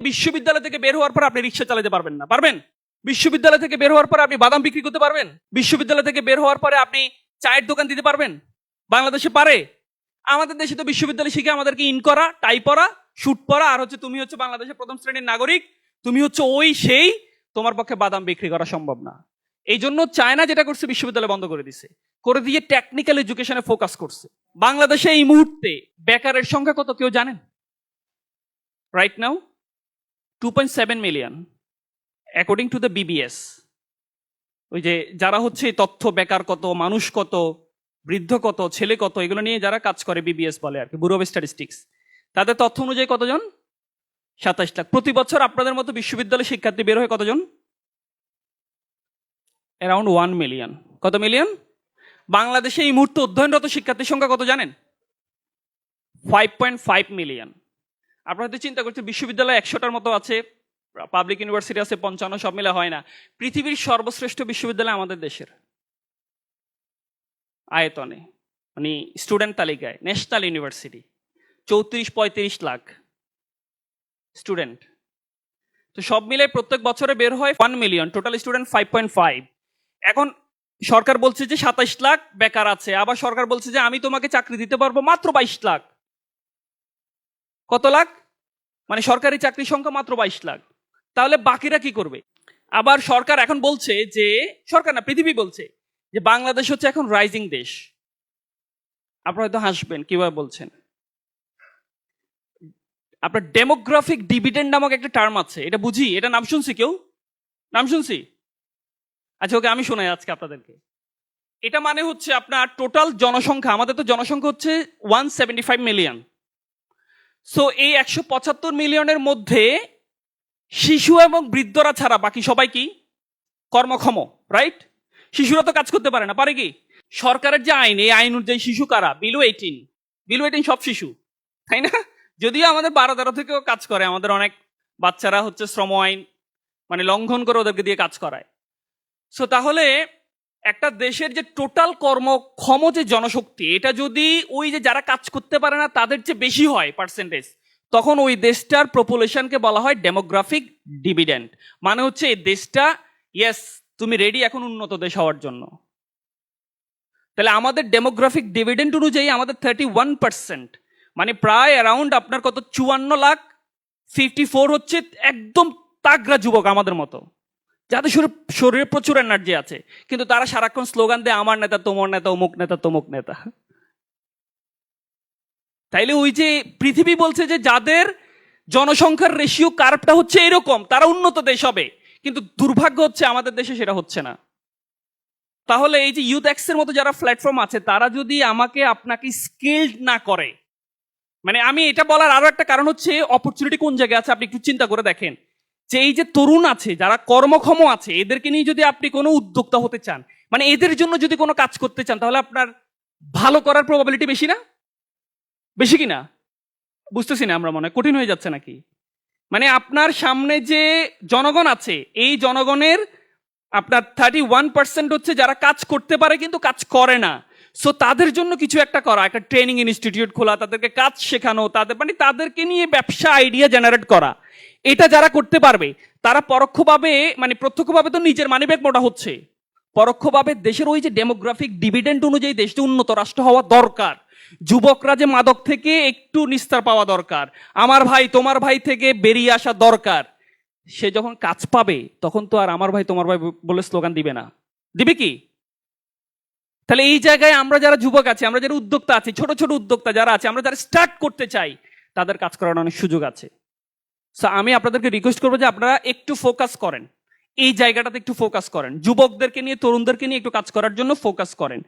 বিশ্ববিদ্যালয় থেকে বের হওয়ার পর আপনি রিক্সা চালাতে পারবেন না, পারবেন? বিশ্ববিদ্যালয় থেকে বের হওয়ার পরে আপনি বাদাম বিক্রি করতে পারবেন? বিশ্ববিদ্যালয় থেকে বের হওয়ার পরে আপনি চায়ের দোকান দিতে পারবেন? বাংলাদেশে পারে? আমাদের দেশে তো বিশ্ববিদ্যালয় শিখে আমাদেরকে ইন করা, টাই পরা, শুট পরা, আর হচ্ছে তুমি হচ্ছে বাংলাদেশের প্রথম শ্রেণীর নাগরিক, তুমি হচ্ছে ওই সেই, তোমার পক্ষে বাদাম বিক্রি করা সম্ভব না। এই জন্য চায়না যেটা করছে, বিশ্ববিদ্যালয় বন্ধ করে দিছে, করে দিয়ে টেকনিক্যাল এডুকেশনে ফোকাস করছে। বাংলাদেশে এই মুহূর্তে বেকারের সংখ্যা কত কেউ জানেন? Right now 2.7 million according to the BBS. ওই যে যারা হচ্ছে তথ্য, বেকার কত, মানুষ কত, বৃদ্ধ কত, ছেলে কত, এগুলো নিয়ে যারা কাজ করে, বিবিএস বলে আর কি, ব্যুরো অফ স্ট্যাটিস্টিক্স, তাদের তথ্য অনুযায়ী কতজন? 27 লাখ। প্রতি বছর আপনাদের মতো বিশ্ববিদ্যালয় শিক্ষার্থী বের হয় কতজন? Around 1 million. কত মিলিয়ন? বাংলাদেশে এই মুহূর্তে অধ্যয়নরত শিক্ষার্থীর সংখ্যা কত জানেন? 5.5 মিলিয়ন। আপনারা হয়তো চিন্তা করছেন বিশ্ববিদ্যালয় 100টার মতো আছে, পাবলিক ইউনিভার্সিটি আছে 55, সব মিলে হয় না। পৃথিবীর সর্বশ্রেষ্ঠ বিশ্ববিদ্যালয় আমাদের দেশের আয়তনে, মানে স্টুডেন্ট তালিকায়, ন্যাশনাল ইউনিভার্সিটি 34-35 লাখ স্টুডেন্ট। তো সব মিলে প্রত্যেক বছরে বের হয় 1 মিলিয়ন, টোটাল স্টুডেন্ট 5.5। এখন সরকার বলছে যে 27 লাখ বেকার আছে, আবার সরকার বলছে যে আমি তোমাকে চাকরি দিতে পারবো মাত্র 22 লাখ। কত লাখ? মানে সরকারি চাকরির সংখ্যা মাত্র 22 লাখ। তাহলে বাকিরা কি করবে? আবার সরকার এখন বলছে যে, সরকার না, পৃথিবী বলছে যে বাংলাদেশ হচ্ছে এখন রাইজিং দেশ। আপনারা হয়তো হাসবেন, কিভাবে বলছেন? আপনার ডেমোগ্রাফিক ডিভিডেন্ড নামক একটা টার্ম আছে, এটা বুঝি, এটা নাম শুনছি কেউ? নাম শুনছি? আচ্ছা ওকে, আমি শোনাই আজকে আপনাদেরকে। এটা মানে হচ্ছে আপনার টোটাল জনসংখ্যা, আমাদের তো জনসংখ্যা হচ্ছে 175 মিলিয়ন। সো এই 175 মিলিয়নের মধ্যে শিশু এবং বৃদ্ধরা ছাড়া বাকি সবাই কি কর্মক্ষম, রাইট? শিশুরা তো কাজ করতে পারে না, পারে কি? সরকারের যে আইন, এই আইন অনুযায়ী শিশু কারা? বিলো 18 সব শিশু, তাই না? যদিও আমাদের 12-13 থেকেও কাজ করে, আমাদের অনেক বাচ্চারা হচ্ছে শ্রম আইন মানে লঙ্ঘন করে ওদেরকে দিয়ে কাজ করায়। সো তাহলে একটা দেশের যে টোটাল কর্মক্ষম যে জনশক্তি, এটা যদি ওই যে যারা কাজ করতে পারে না তাদের চেয়ে বেশি হয় পার্সেন্টেজ, তখন ওই দেশটার পপুলেশনকে বলা হয় ডেমোগ্রাফিক ডিভিডেন্ড। মানে হচ্ছে এই দেশটা, ইয়েস তুমি রেডি এখন উন্নত দেশ হওয়ার জন্য। তাহলে আমাদের ডেমোগ্রাফিক ডিভিডেন্ড অনুযায়ী আমাদের 31%, মানে প্রায় অ্যারাউন্ড আপনার কত, 54 লাখ, 54 হচ্ছে একদম তাগড়া যুবক আমাদের মতো, যাদের শরীরে প্রচুর এনার্জি আছে, কিন্তু তারা সারাক্ষণ স্লোগান দেয় আমার নেতা, তোমার নেতা, অমুক নেতা, তমুক নেতা। তাইলে ওই যে পৃথিবী বলছে যে যাদের জনসংখ্যার রেশিও কার্ভটা হচ্ছে এরকম, তারা উন্নত দেশ হবে, কিন্তু দুর্ভাগ্য হচ্ছে আমাদের দেশে সেটা হচ্ছে না। তাহলে এই যে ইউথ এক্স এর মতো যারা প্ল্যাটফর্ম আছে, তারা যদি আমাকে আপনাকে স্কিলড না করে, মানে আমি এটা বলার আরো একটা কারণ হচ্ছে অপরচুনিটি কোন জায়গায় আছে আপনি একটু চিন্তা করে দেখেন। যে এই যে তরুণ আছে, যারা কর্মক্ষম আছে, এদেরকে নিয়ে যদি আপনি কোনো উদ্যোক্তা হতে চান, মানে এদের জন্য যদি কোনো কাজ করতে চান, তাহলে আপনার ভালো করার প্রবাবিলিটি বেশি না? বেশি কিনা? বুঝতেছি না, আমরা মনে হয় কঠিন হয়ে যাচ্ছে নাকি? মানে আপনার সামনে যে জনগণ আছে, এই জনগণের আপনার 31% হচ্ছে যারা কাজ করতে পারে কিন্তু কাজ করে না। সো তাদের জন্য কিছু একটা করা, একটা ট্রেনিং ইনস্টিটিউট খোলা, তাদেরকে কাজ শেখানো, তাদের মানে তাদেরকে নিয়ে ব্যবসা আইডিয়া জেনারেট করা, এটা যারা করতে পারবে তারা পরোক্ষভাবে, মানে প্রত্যক্ষভাবে তো নিজের মানিব্যাগ মোটা হচ্ছে, পরোক্ষভাবে দেশের ওই যে ডেমোগ্রাফিক ডিভিডেন্ড অনুযায়ী দেশটি উন্নত রাষ্ট্র হওয়া দরকার। যুবকরা যে মাদক থেকে একটু নিস্তার পাওয়া দরকার, আমার ভাই তোমার ভাই থেকে বেরিয়ে আসা দরকার। সে যখন কাজ পাবে তখন তো আর আমার ভাই তোমার ভাই বলে স্লোগান দিবে না, দিবে কি? তাহলে এই জায়গায় আমরা যারা যুবক আছি, আমরা যারা উদ্যোক্তা আছি, ছোট ছোট উদ্যোক্তা যারা আছে, আমরা যারা স্টার্ট করতে চাই, তাদের কাজ করার অনেক সুযোগ আছে। সো আমি আপনাদেরকে রিকোয়েস্ট করবো যে আপনারা একটু ফোকাস করেন, এই জায়গাটাতে একটু ফোকাস করেন, যুবকদেরকে নিয়ে, তরুণদেরকে নিয়ে একটু কাজ করার জন্য ফোকাস করেন।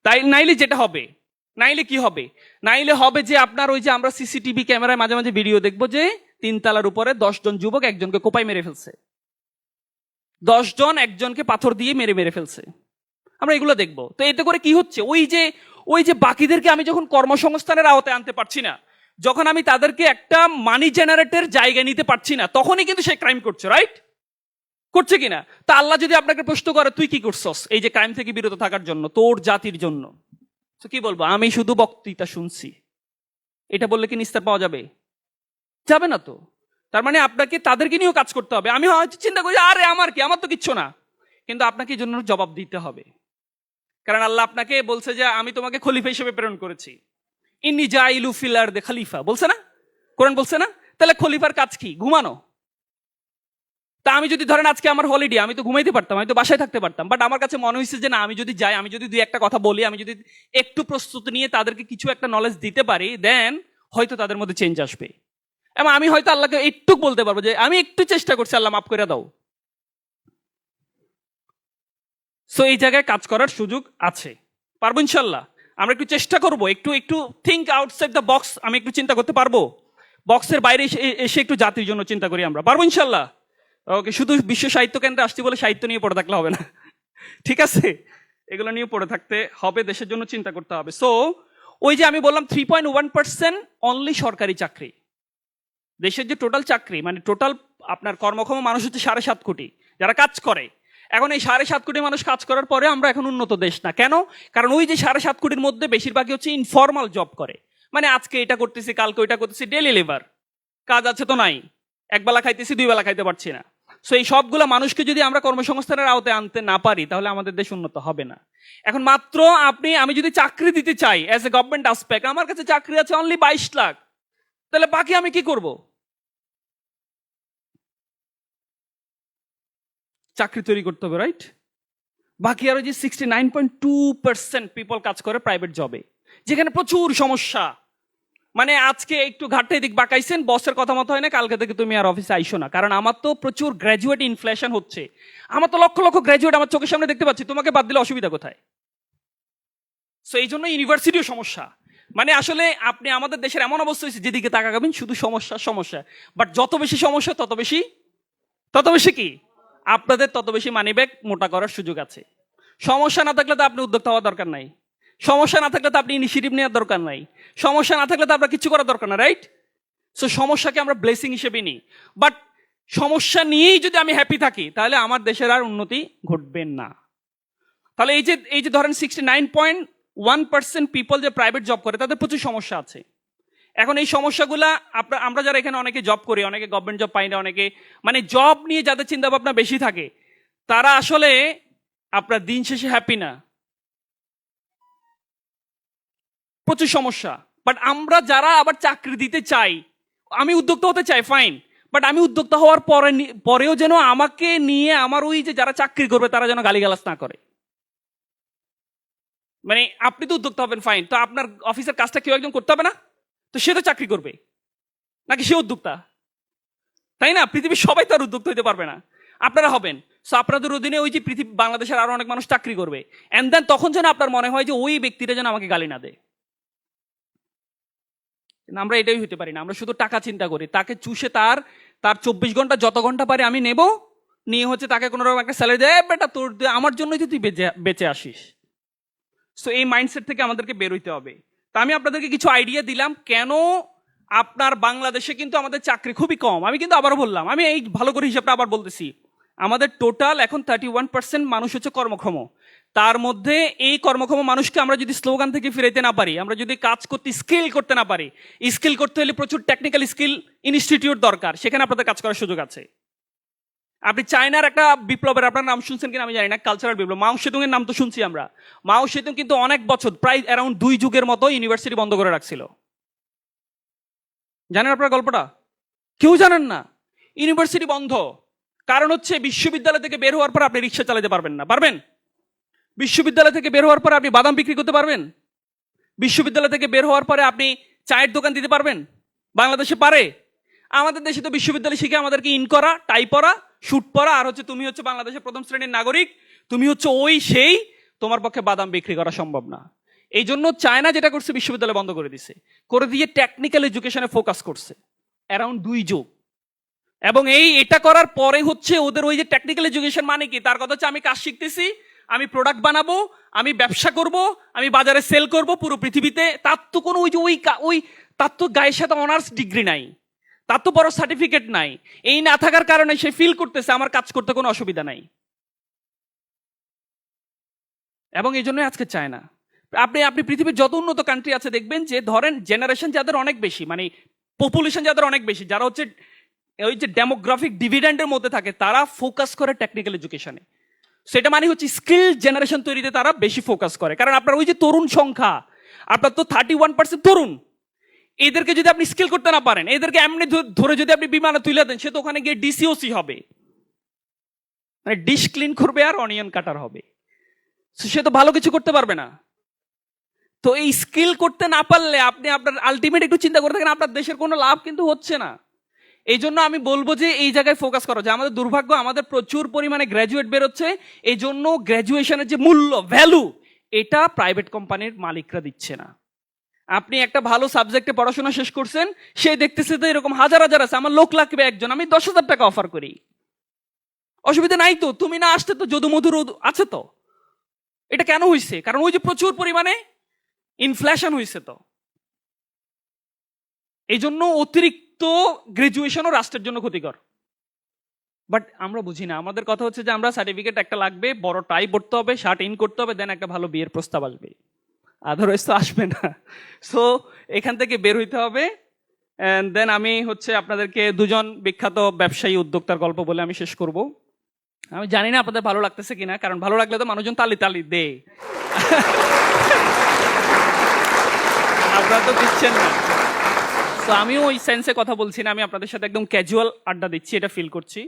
তাই নাইলে যেটা হবে, নাইলে কি হবে, নাইলে হবে যে আপনার ওই যে আমরা সিসিটিভি ক্যামেরায় মাঝে মাঝে ভিডিও দেখবো যে 3 তলার উপরে 10 জন যুবক একজনকে কোপায় মেরে ফেলছে, 10 জন একজনকে পাথর দিয়ে মেরে ফেলছে, আমরা এগুলো দেখবো। তো এতে করে কি হচ্ছে, ওই যে বাকিদেরকে আমি যখন কর্মসংস্থানের আওতায় আনতে পারছি না, যখন আমি তাদেরকে একটা মানি জেনারেটের জায়গা নিতে পারছি না, তখনই কিন্তু সে ক্রাইম করছে, রাইট? করছে কিনা? তা আল্লাহ যদি আপনাকে প্রশ্ন করে তুই কি করছস এই যে ক্রাইম থেকে বিরত থাকার জন্য, তোর জাতির জন্য, তো কি বলবো? আমি শুধু বক্তৃতা শুনছি, এটা বললে কি নিস্তার পাওয়া যাবে? যাবে না তো। তার মানে আপনাকে তাদেরকে নিয়েও কাজ করতে হবে। আমি হয়তো চিন্তা করি আরে আমার কি, আমার তো কিচ্ছু না, কিন্তু আপনাকে এই জন্য জবাব দিতে হবে। কারণ আল্লাহ আপনাকে বলছে যে আমি তোমাকে খলিফা হিসেবে প্রেরণ করেছি, ইন্নি জাইলু ফিল আরদি খলিফা, বলছে না কোরআন, বলছে না? তাহলে খলিফার কাজ কি? ঘুমানো। তা আমি যদি ধরেন আজকে আমার হলিডে, আমি তো ঘুমাইতে পারতাম, আমি তো বাসায় থাকতে পারতাম, বাট আমার কাছে মনে হয়েছে যে না, আমি যদি যাই, আমি যদি দুই একটা কথা বলি, আমি যদি একটু প্রস্তুতি নিয়ে তাদেরকে কিছু একটা নলেজ দিতে পারি, দেন হয়তো তাদের মধ্যে চেঞ্জ আসবে। এবং আমি হয়তো আল্লাহকে একটু বলতে পারবো যে আমি একটু চেষ্টা করছি, আল্লাহ মাফ করে দাও। সো এই জায়গায় কাজ করার সুযোগ আছে, পারবো ইনশাল্লাহ। আমরা একটু চেষ্টা করবো, একটু একটু থিঙ্ক আউটসাইড দ্য বক্স। আমি একটু চিন্তা করতে পারবো, বক্সের বাইরে এসে একটু জাতির জন্য চিন্তা করি আমরা, পারবো ইনশাল্লাহ। ওকে, শুধু বিশ্ব সাহিত্য কেন্দ্রে আসছি বলে সাহিত্য নিয়ে পড়ে থাকলে হবে না, ঠিক আছে? এগুলো নিয়ে পড়ে থাকতে হবে, দেশের জন্য চিন্তা করতে হবে। সো ওই যে আমি বললাম 3.1% অনলি সরকারি চাকরি। দেশের যে টোটাল চাকরি, মানে টোটাল আপনার কর্মক্ষম মানুষ হচ্ছে 7.5 কোটি যারা কাজ করে। এখন এই 7.5 কোটি মানুষ কাজ করার পরে আমরা এখন উন্নত দেশ না কেন? কারণ ওই যে 7.5 কোটির মধ্যে বেশিরভাগই হচ্ছে ইনফর্মাল জব করে, মানে আজকে এটা করতেছি, কালকে ওইটা করতেছি, ডেলি লেবার, কাজ আছে তো নাই, একবেলা খাইতেছি, 2 বেলা খাইতে পারছি না। সো এই সবগুলা মানুষকে যদি আমরা কর্মসংস্থানের আওতায় আনতে না পারি, তাহলে আমাদের দেশ উন্নত হবে না। এখন মাত্র আমি যদি চাকরি দিতে চাই অ্যাজ এ গভর্নমেন্ট আসপেক্ট, আমার কাছে চাকরি আছে অনলি 22 লাখ, তাহলে বাকি আমি কি করব? চাকরি তৈরি করতে হবে, রাইট? বাকি আরো যে 69.2% পিপল কাজ করে প্রাইভেট জবে, যেখানে প্রচুর সমস্যা। মানে আজকে একটু ঘাটটা এদিক বাঁকাইছেন, বসের কথা মতো হয় না, কালকে থেকে তুমি আর অফিসে আইসো না। কারণ আমার তো প্রচুর গ্র্যাজুয়েট ইনফ্লেশন হচ্ছে, আমার তো লক্ষ লক্ষ গ্র্যাজুয়েট আমার চোখের সামনে দেখতে পাচ্ছি, তোমাকে বাদ দিলে অসুবিধা কোথায়? সো এই জন্য ইউনিভার্সিটিও সমস্যা। মানে আসলে আপনি আমাদের দেশের এমন অবস্থা হয়েছে, যেদিকে তাকাবেন শুধু সমস্যা সমস্যা। বাট যত বেশি সমস্যা তত বেশি কি আপনাদের তত বেশি মানিব্যাগ মোটা করার সুযোগ আছে। সমস্যা না থাকলে তো আপনি উদ্যোক্তা হওয়ার দরকার নাই, সমস্যা না থাকলে তো আপনি ইনিশিয়েটিভ নেওয়ার দরকার নাই, সমস্যা না থাকলে তো আপনার কিছু করার দরকার না, রাইট? সো সমস্যাকে আমরা ব্লেসিং হিসেবে নিই। বাট সমস্যা নিয়েই যদি আমি হ্যাপি থাকি, তাহলে আমার দেশের আর উন্নতি ঘটবে না। তাহলে এই যে ধরেন 69.1% পিপল যে প্রাইভেট জব করে, তাদের প্রচুর সমস্যা আছে। এখন এই সমস্যাগুলা আমরা যারা এখানে অনেকে জব করি, অনেকে গভর্নমেন্ট জব পাই না, অনেকে মানে জব নিয়ে যাদের চিন্তা ভাবনা বেশি থাকে, তারা আসলে আপনার দিন শেষে হ্যাপি না, প্রচুর সমস্যা। বাট আমরা যারা আবার চাকরি দিতে চাই, আমি উদ্যোক্তা হতে চাই, ফাইন, বাট আমি উদ্যোক্তা হওয়ার পরেও যেন আমাকে নিয়ে আমার ওই যে যারা চাকরি করবে তারা যেন গালিগালাজ না করে। মানে আপনি তো উদ্যোক্তা হবেন, ফাইন, তো আপনার অফিসের কাজটা কেউ একজন করতে হবে না? তো সে তো চাকরি করবে, নাকি সে উদ্যোক্তা? তাই না? পৃথিবীর সবাই তার উদ্যোক্তা হতে পারবে না, আপনারা হবেন। সো আপনাদের অধীনে ওই যে বাংলাদেশের আরো অনেক মানুষ চাকরি করবে, এন্ড দেন তখন যেন আপনার মনে হয় যে ওই ব্যক্তিটা যেন আমাকে গালি না দেয়। আমরা এটাই হতে পারি না, আমরা শুধু টাকা চিন্তা করি, তাকে চুষে তার 24 ঘন্টা যত ঘন্টা পারি আমি নেব, নিয়ে হচ্ছে তাকে কোনো রকম একটা স্যালারি দেয়, বেটা তোর আমার জন্যই তো তুই বেঁচে আসিস। সো এই মাইন্ডসেট থেকে আমাদেরকে বের হইতে হবে। তা আমি আপনাদেরকে কিছু আইডিয়া দিলাম কেন আপনার বাংলাদেশে কিন্তু আমাদের চাকরি খুবই কম। আমি কিন্তু আবারও বললাম, আমি এই ভালো করে হিসাবটা আবার বলতেছি, আমাদের টোটাল এখন 31% মানুষ হচ্ছে কর্মক্ষম। তার মধ্যে এই কর্মক্ষম মানুষকে আমরা যদি স্লোগান থেকে ফিরাইতে না পারি, আমরা যদি কাজ করতে স্কিল করতে না পারি, স্কিল করতে হলে প্রচুর টেকনিক্যাল স্কিল ইনস্টিটিউট দরকার, সেখানে আপনাদের কাজ করার সুযোগ আছে। আপনি চায়নার একটা বিপ্লবের আপনার নাম শুনছেন কিনা আমি জানি না, কালচারাল বিপ্লব, মাও সেতুং এর নাম তো শুনছি আমরা। মাও সেতুং কিন্তু অনেক বছর, প্রায় অ্যারাউন্ড 2 যুগের মতো ইউনিভার্সিটি বন্ধ করে রাখছিল। জানেন আপনার গল্পটা? কেউ জানেন না। ইউনিভার্সিটি বন্ধ, কারণ হচ্ছে বিশ্ববিদ্যালয় থেকে বের হওয়ার পর আপনি রিক্সা চালাতে পারবেন না, পারবেন? বিশ্ববিদ্যালয় থেকে বের হওয়ার পরে আপনি বাদাম বিক্রি করতে পারবেন? বিশ্ববিদ্যালয় থেকে বের হওয়ার পরে আপনি চায়ের দোকান দিতে পারবেন? বাংলাদেশে পারে? আমাদের দেশে তো বিশ্ববিদ্যালয় শিখে আমাদেরকে ইন করা, টাই পরা, শুট পরা, আর হচ্ছে তুমি হচ্ছে বাংলাদেশের প্রথম শ্রেণীর নাগরিক, তুমি হচ্ছে ওই সেই, তোমার পক্ষে বাদাম বিক্রি করা সম্ভব না। এই জন্য চায়না যেটা করছে, বিশ্ববিদ্যালয় বন্ধ করে দিছে, করে দিয়ে টেকনিক্যাল এডুকেশনে ফোকাস করছে অ্যারাউন্ড 2 যুগ। এবং এটা করার পরে হচ্ছে ওদের ওই যে টেকনিক্যাল এডুকেশন মানে কি, তার কথা হচ্ছে আমি কাজ শিখতেছি, আমি প্রোডাক্ট বানাবো, আমি ব্যবসা করব, আমি বাজারে সেল করব পুরো পৃথিবীতে। তার তো কোনো ওই তার তো গায়ের সাথে অনার্স ডিগ্রি নাই, তার তো বড় সার্টিফিকেট নাই। এই না থাকার কারণে সে ফিল করতেছে আমার কাজ করতে কোনো অসুবিধা নাই, এবং এই জন্য আজকে চায় না। আপনি পৃথিবীর যত উন্নত কান্ট্রি আছে দেখবেন যে ধরেন জেনারেশন যাদের অনেক বেশি, মানে পপুলেশন যাদের অনেক বেশি, যারা হচ্ছে ওই যে ডেমোগ্রাফিক ডিভিডেন্ডের মধ্যে থাকে, তারা ফোকাস করে টেকনিক্যাল এডুকেশনে। সেটা মানে হচ্ছে স্কিল জেনারেশন তৈরিতে তারা বেশি ফোকাস করে। কারণ আপনার ওই যে তরুণ সংখ্যা, আপনার তো 31% তরুণ, এদেরকে যদি আপনি স্কিল করতে না পারেন, এদেরকে এমনি ধরে যদি আপনি বিমানে তুলে দেন, সে তো ওখানে গিয়ে ডিসিওসি হবে, মানে ডিশ ক্লিন করবে আর অনিয়ন কাটার হবে, সে তো ভালো কিছু করতে পারবে না। তো এই স্কিল করতে না পারলে আপনি আপনার আলটিমেট একটু চিন্তা করে থাকেন, আপনার দেশের কোনো লাভ কিন্তু হচ্ছে না। এই জন্য আমি বলবো যে এই জায়গায় ফোকাস করো। যে আমাদের দুর্ভাগ্য, আমাদের প্রচুর পরিমাণে গ্র্যাজুয়েট বেরোচ্ছে, এই জন্য গ্র্যাজুয়েশনের যে মূল্য, ভ্যালু, এটা প্রাইভেট কোম্পানির মালিকরা দিচ্ছে না। আপনি একটা ভালো সাবজেক্টে পড়াশোনা শেষ করছেন, সে দেখতেছে তো এরকম হাজার হাজার আছে, আমার লোক লাগবে একজন, আমি 10,000 টাকা অফার করি, অসুবিধা নাই তো, তুমি না আসতে তো যদু মধুর আছে তো। এটা কেন হয়েছে? কারণ ওই যে প্রচুর পরিমাণে ইনফ্লেশন হয়েছে। তো এই জন্য অতিরিক্ত গ্রাজুয়েশনও রাষ্ট্রের জন্য ক্ষতিকর। বাট আমরা বুঝি না। আমাদের কথা হচ্ছে যে আমরা সার্টিফিকেট একটা লাগবে, বড় টাই পড়তে হবে, শার্ট ইন করতে হবে, দেন একটা ভালো বিয়ের প্রস্তাব আসবে, আদারওয়াইজ তো আসবে না। সো এখান থেকে বের হইতে হবে। দেন আমি হচ্ছে আপনাদেরকে দুজন বিখ্যাত ব্যবসায়ী উদ্যোক্তার গল্প বলে আমি শেষ করব। আমি জানি না আপনাদের ভালো লাগতেছে কিনা, কারণ ভালো লাগলে তো মানুষজন তালি তালি দে, আপনারা তো দিচ্ছেন না। তো আমিও ওই সেন্সে কথা বলছি না, আমি আপনাদের সাথে একদম ক্যাজুয়াল আড্ডা দিচ্ছি, এটা ফিল করছি।